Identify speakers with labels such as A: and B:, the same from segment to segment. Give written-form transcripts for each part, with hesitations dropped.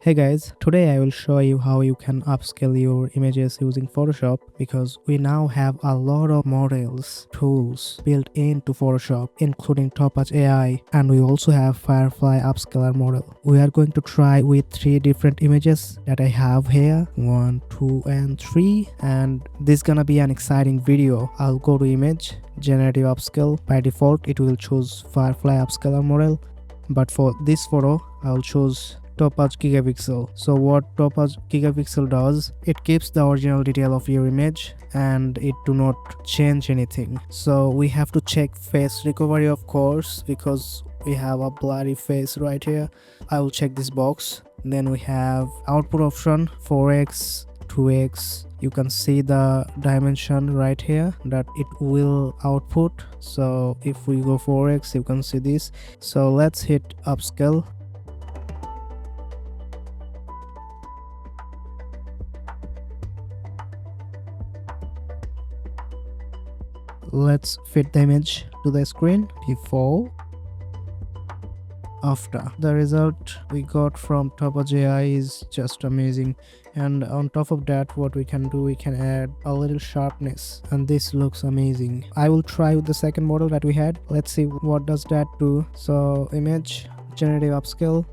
A: Hey guys, today I will show you how you can upscale your images using Photoshop because we now have a lot of models, tools built into Photoshop including Topaz AI, and we also have Firefly Upscaler model. We are going to try with 3 different images that I have here, 1, 2 and 3, and this is gonna be an exciting video. I'll go to image, generative upscale. By default it will choose Firefly Upscaler model, but for this photo I'll choose Topaz Gigapixel. So what Topaz Gigapixel does, it keeps the original detail of your image and it do not change anything. So we have to check face recovery, of course, because we have a blurry face right here. I will check this box. Then we have output option 4x, 2x. You can see the dimension right here that it will output. So if we go 4x, you can see this. So let's hit upscale. Let's fit the image to the screen. Before, after. The result we got from Topaz AI is just amazing, and on top of that, what we can do, we can add a little sharpness, and this looks amazing. I will try with the second model that we had. Let's see what does that do. So image, generative upscale,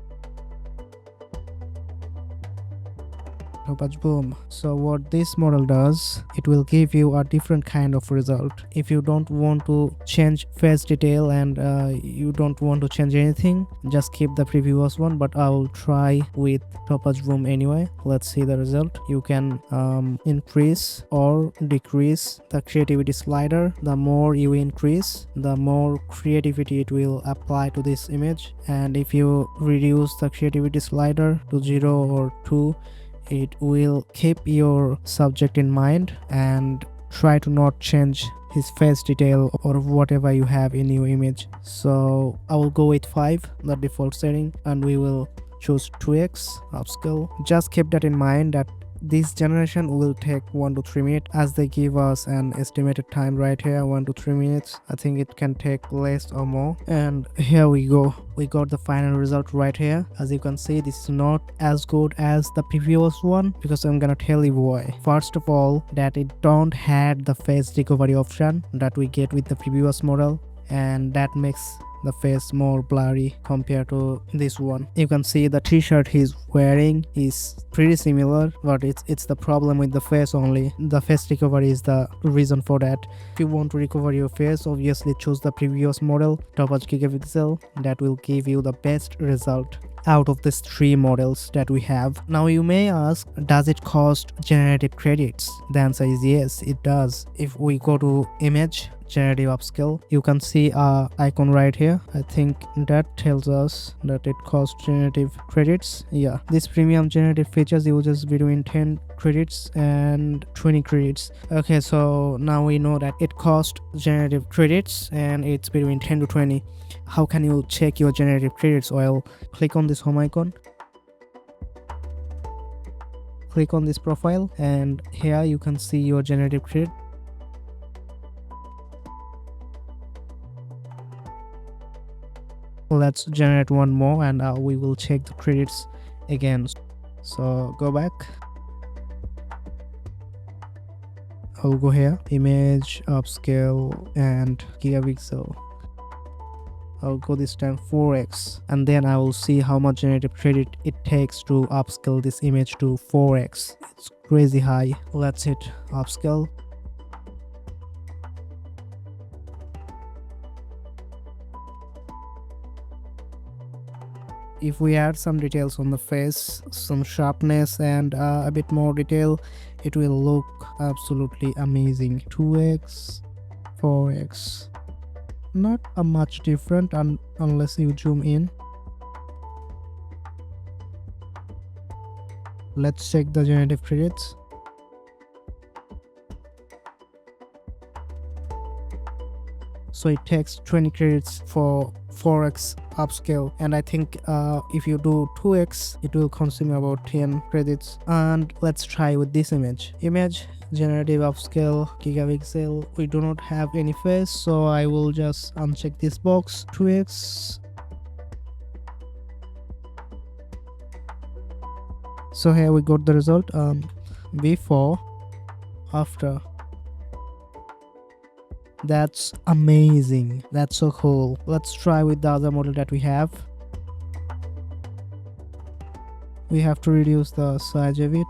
A: Topaz, boom. So what this model does, it will give you a different kind of result. If you don't want to change face detail and you don't want to change anything, just keep the previous one, but I will try with Topaz boom anyway. Let's see the result. You can increase or decrease the creativity slider. The more you increase, the more creativity it will apply to this image, and if you reduce the creativity slider to 0 or 2, it will keep your subject in mind and try to not change his face detail or whatever you have in your image. So I will go with 5, the default setting, and we will choose 2x upscale. Just keep that in mind that this generation will take 1 to 3 minutes, as they give us an estimated time right here, 1 to 3 minutes. I think it can take less or more. And here we go, we got the final result right here. As you can see, this is not as good as the previous one because I'm gonna tell you why. First of all, that it don't had the face recovery option that we get with the previous model, and that makes the face more blurry compared to this one. You can see the t-shirt he's wearing is pretty similar, but it's the problem with the face only. The face recovery is the reason for that. If you want to recover your face, obviously choose the previous model, Topaz Gigapixel. That will give you the best result out of these 3 models that we have. Now you may ask, does it cost generative credits? The answer is yes, it does. If we go to image, generative upscale, you can see a icon right here. I think that tells us that it costs generative credits. Yeah, this premium generative features uses between 10 credits and 20 credits. Okay, so now we know that it costs generative credits and it's between 10 to 20. How can you check your generative credits? Well, click on this home icon, click on this profile, and here you can see your generative credit. Let's generate one more and we will check the credits again. So go back, I'll go here, image, upscale and gigapixel. I'll go this time 4x, and then I will see how much generative credit it takes to upscale this image to 4x. It's crazy high. Let's hit upscale. If we add some details on the face, some sharpness and a bit more detail, it will look absolutely amazing. 2x, 4x, not a much different unless you zoom in. Let's check the generative credits. So it takes 20 credits for 4x upscale, and I think if you do 2x it will consume about 10 credits. And let's try with this image, generative upscale gigapixel. We do not have any face, so I will just uncheck this box, 2x. So here we got the result, before, after. That's amazing. That's so cool. Let's try with the other model that we have. We have to reduce the size of it.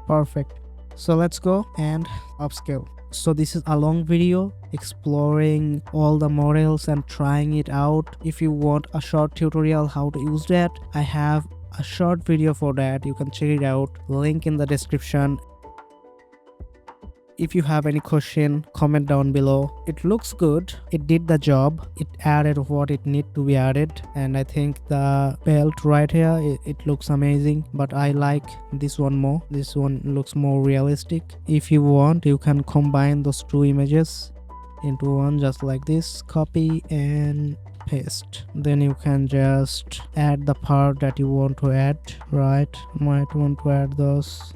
A: Perfect. So let's go and upscale. So this is a long video exploring all the models and trying it out. If you want a short tutorial how to use that, I have a short video for that. You can check it out. Link in the description. If you have any question, comment down below. It looks good. It did the job. It added what it need to be added. And I think the belt right here, it looks amazing. But I like this one more. This one looks more realistic. If you want, you can combine those two images into one, just like this. Copy and paste. Then you can just add the part that you want to add, right? Might want to add those.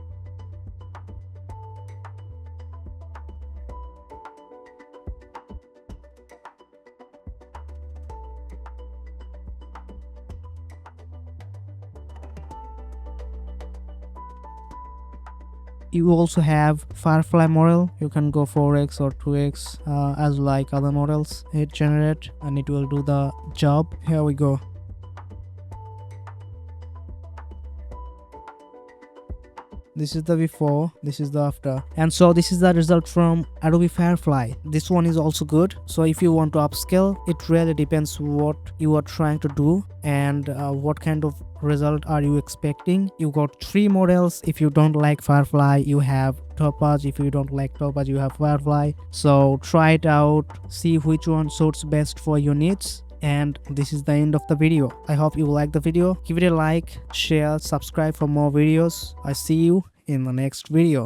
A: You also have Firefly model. You can go 4x or 2x as like other models. Hit generate and it will do the job. Here we go. This is the before, this is the after. And so this is the result from Adobe Firefly. This one is also good. So if you want to upscale, it really depends what you are trying to do and what kind of result are you expecting. You got 3 models. If you don't like Firefly, you have Topaz. If you don't like Topaz, you have Firefly. So try it out, see which one suits best for your needs. And this is the end of the video. I hope you like the video. Give it a like, share, subscribe for more videos. I see you in the next video.